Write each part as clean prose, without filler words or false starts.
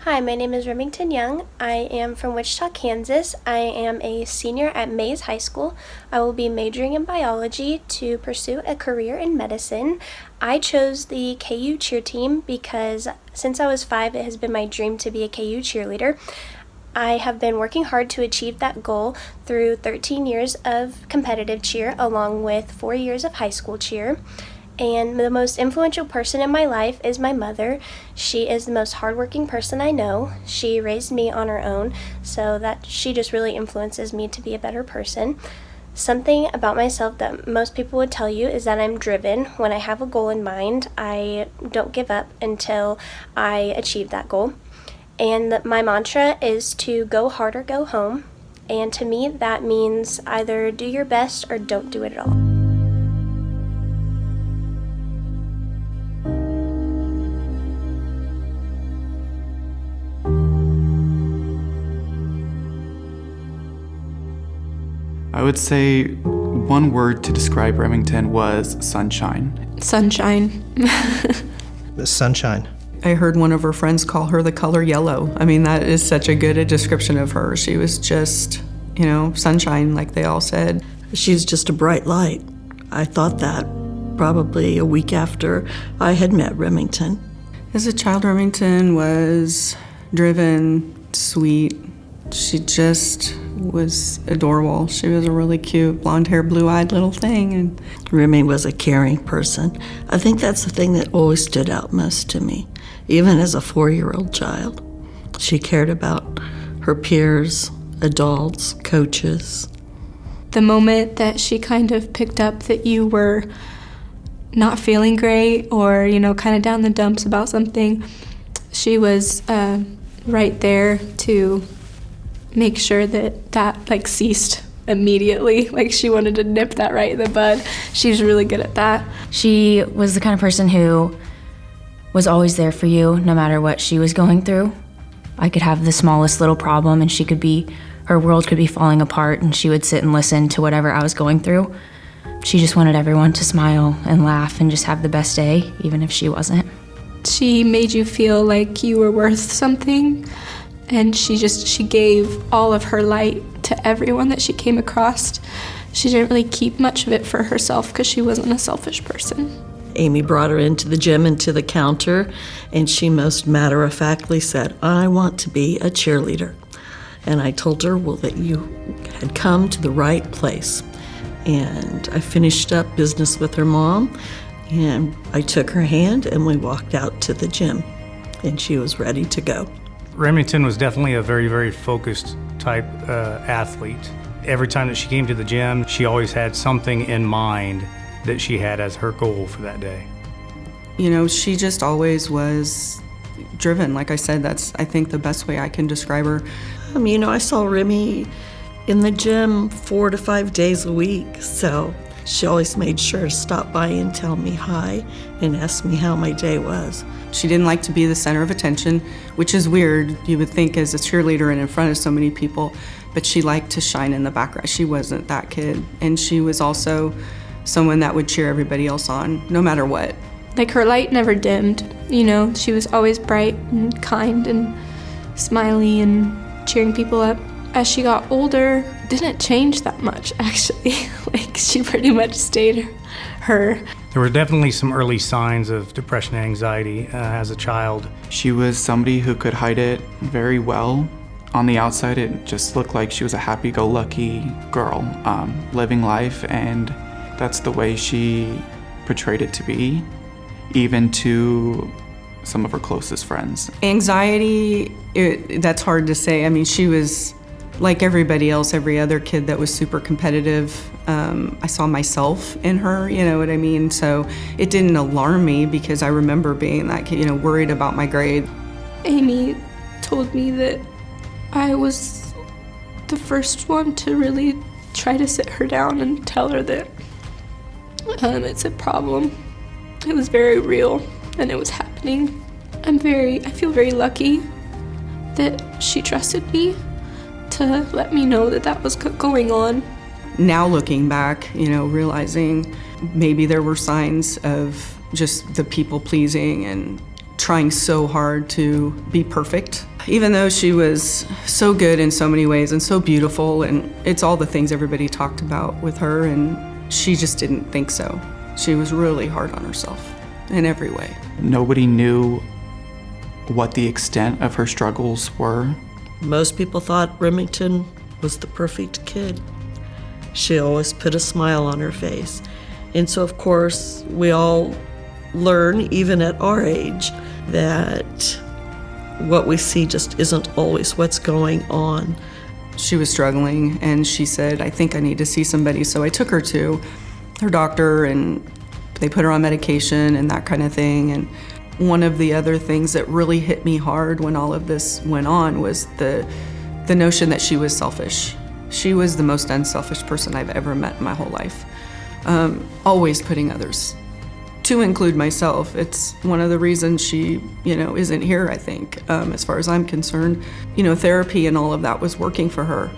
Hi, my name is Remington Young. I am from Wichita, Kansas. I am a senior at Mays High School. I will be majoring in biology to pursue a career in medicine. I chose the KU cheer team because since I was 5, it has been my dream to be a KU cheerleader. I have been working hard to achieve that goal through 13 years of competitive cheer along with 4 years of high school cheer. And the most influential person in my life is my mother. She is the most hardworking person I know. She raised me on her own, so that she just really influences me to be a better person. Something about myself that most people would tell you is that I'm driven. When I have a goal in mind, I don't give up until I achieve that goal. And my mantra is to go hard or go home. And to me, that means either do your best or don't do it at all. I would say one word to describe Remington was sunshine. Sunshine. Sunshine. I heard one of her friends call her the color yellow. I mean, that is such a good description of her. She was just, sunshine, like they all said. She's just a bright light. I thought that probably a week after I had met Remington. As a child, Remington was driven, sweet. She just was adorable. She was a really cute, blonde-haired, blue-eyed little thing. And Remi was a caring person. I think that's the thing that always stood out most to me. Even as a 4-year-old child, she cared about her peers, adults, coaches. The moment that she kind of picked up that you were not feeling great or, kind of down the dumps about something, she was right there to make sure that ceased immediately. She wanted to nip that right in the bud. She's really good at that. She was the kind of person who was always there for you no matter what she was going through. I could have the smallest little problem and her world could be falling apart and she would sit and listen to whatever I was going through. She just wanted everyone to smile and laugh and just have the best day, even if she wasn't. She made you feel like you were worth something. And she gave all of her light to everyone that she came across. She didn't really keep much of it for herself because she wasn't a selfish person. Amy brought her into the gym and to the counter, and she most matter-of-factly said, "I want to be a cheerleader." And I told her, well, that you had come to the right place. And I finished up business with her mom, and I took her hand and we walked out to the gym, and she was ready to go. Remington was definitely a very, very focused type athlete. Every time that she came to the gym, she always had something in mind that she had as her goal for that day. She just always was driven. Like I said, that's, I think, the best way I can describe her. I saw Remi in the gym 4 to 5 days a week, so she always made sure to stop by and tell me hi and ask me how my day was. She didn't like to be the center of attention, which is weird, you would think, as a cheerleader and in front of so many people, but she liked to shine in the background. She wasn't that kid, and she was also someone that would cheer everybody else on, no matter what. Her light never dimmed, she was always bright and kind and smiley and cheering people up. As she got older, didn't change that much, actually. She pretty much stayed her. There were definitely some early signs of depression and anxiety as a child. She was somebody who could hide it very well. On the outside, it just looked like she was a happy-go-lucky girl, living life, and that's the way she portrayed it to be, even to some of her closest friends. Anxiety, that's hard to say. She was like everybody else, every other kid that was super competitive. I saw myself in her, you know what I mean? So it didn't alarm me because I remember being that kid, worried about my grade. Amy told me that I was the first one to really try to sit her down and tell her that it's a problem. It was very real and it was happening. I feel very lucky that she trusted me to let me know that that was going on. Now looking back, realizing maybe there were signs of just the people pleasing and trying so hard to be perfect. even though she was so good in so many ways and so beautiful, and it's all the things everybody talked about with her, and she just didn't think so. She was really hard on herself in every way. Nobody knew what the extent of her struggles were. Most people thought Remington was the perfect kid. She always put a smile on her face. And so, of course, we all learn, even at our age, that what we see just isn't always what's going on. She was struggling, and she said, I think I need to see somebody. So I took her to her doctor, and they put her on medication and that kind of thing. And one of the other things that really hit me hard when all of this went on was the notion that she was selfish. She was the most unselfish person I've ever met in my whole life. Always putting others, to include myself. It's one of the reasons she, isn't here, I think, as far as I'm concerned. Therapy and all of that was working for her.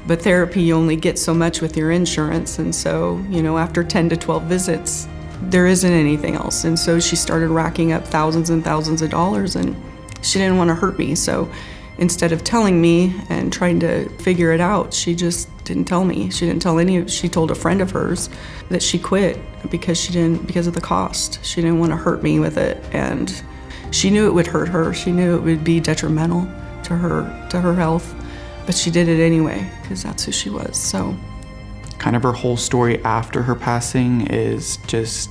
But therapy, you only get so much with your insurance. And so, after 10 to 12 visits, there isn't anything else. And so she started racking up thousands and thousands of dollars, and she didn't want to hurt me. So instead of telling me and trying to figure it out, she just didn't tell me. She didn't tell she told a friend of hers that she quit because of the cost. She didn't want to hurt me with it. And she knew it would hurt her. She knew it would be detrimental to her health, but she did it anyway because that's who she was. So Kind of her whole story after her passing is just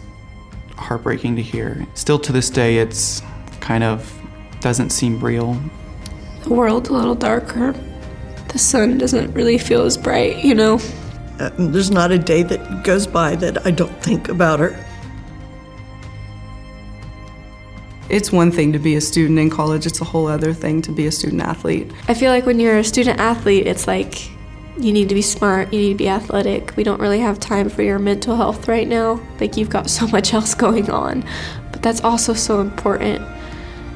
heartbreaking to hear. Still to this day, it's kind of doesn't seem real. The world's a little darker. The sun doesn't really feel as bright, There's not a day that goes by that I don't think about her. it's one thing to be a student in college, it's a whole other thing to be a student athlete. I feel like when you're a student athlete, it's like you need to be smart, you need to be athletic. We don't really have time for your mental health right now. Like, you've got so much else going on. But that's also so important,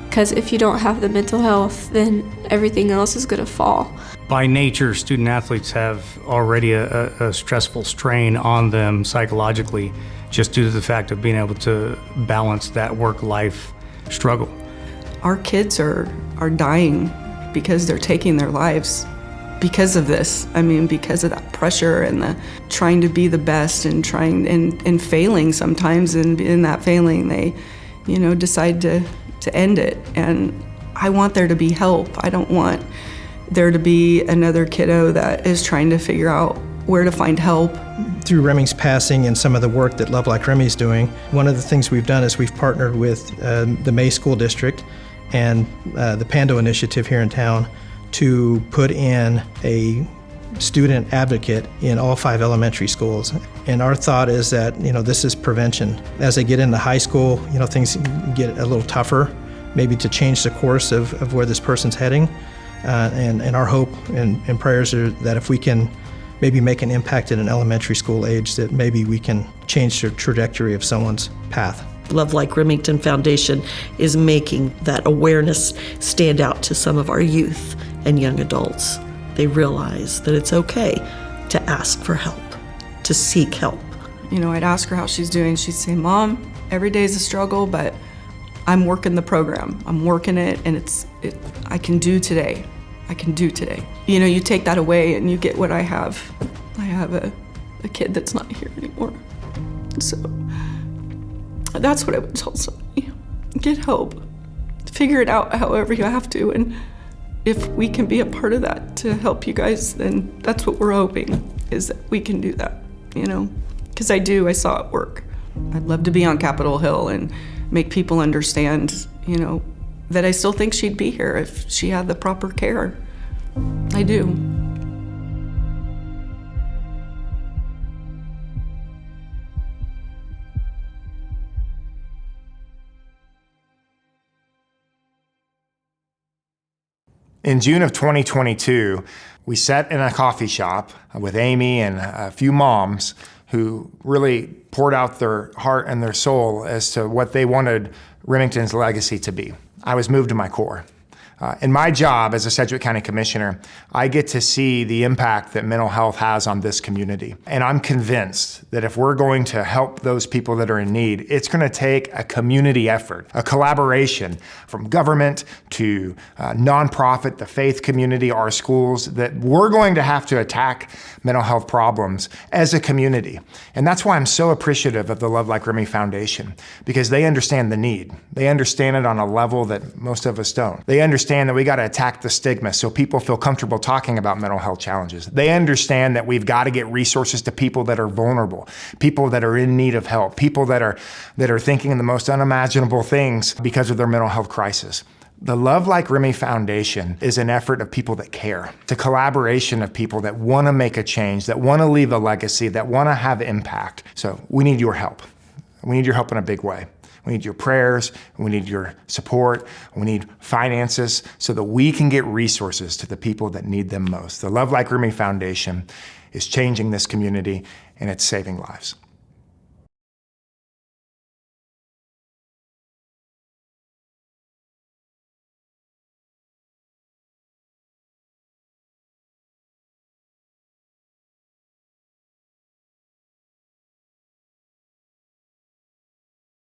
because if you don't have the mental health, then everything else is going to fall. By nature, student athletes have already a stressful strain on them psychologically, just due to the fact of being able to balance that work-life struggle. Our kids are dying because they're taking their lives because of this. I mean, because of that pressure and the trying to be the best and trying and failing sometimes, and in that failing they, decide to end it. And I want there to be help. I don't want there to be another kiddo that is trying to figure out where to find help. Through Remi's passing and some of the work that Love Like Remi's doing, one of the things we've done is we've partnered with the May School District and the Pando Initiative here in town to put in a student advocate in all 5 elementary schools. And our thought is that, this is prevention. As they get into high school, things get a little tougher, maybe to change the course of where this person's heading. And our hope and prayers are that if we can maybe make an impact at an elementary school age, that maybe we can change the trajectory of someone's path. Love Like Remington Foundation is making that awareness stand out to some of our youth and young adults. They realize that it's okay to ask for help, to seek help. I'd ask her how she's doing. She'd say, "Mom, every day's a struggle, but I'm working the program. I'm working it, and I can do today. I can do today." You take that away and you get what I have. I have a kid that's not here anymore. So that's what I would tell somebody. Get help. Figure it out however you have to. And if we can be a part of that to help you guys, then that's what we're hoping, is that we can do that, Because I saw it work. I'd love to be on Capitol Hill and make people understand, that I still think she'd be here if she had the proper care. I do. In June of 2022, we sat in a coffee shop with Amy and a few moms who really poured out their heart and their soul as to what they wanted Remington's legacy to be. I was moved to my core. In my job as a Sedgwick County Commissioner, I get to see the impact that mental health has on this community. And I'm convinced that if we're going to help those people that are in need, it's going to take a community effort, a collaboration from government to nonprofit, the faith community, our schools, that we're going to have to attack mental health problems as a community. And that's why I'm so appreciative of the Love Like Remi Foundation, because they understand the need. They understand it on a level that most of us don't. They understand that we got to attack the stigma so people feel comfortable talking about mental health challenges. They understand that we've got to get resources to people that are vulnerable, people that are in need of help, people that are thinking the most unimaginable things because of their mental health crisis. The Love Like Remi Foundation is an effort of people that care. It's a collaboration of people that want to make a change, that want to leave a legacy, that want to have impact. So we need your help. We need your help in a big way. We need your prayers, we need your support, we need finances so that we can get resources to the people that need them most. The Love Like Remi Foundation is changing this community and it's saving lives.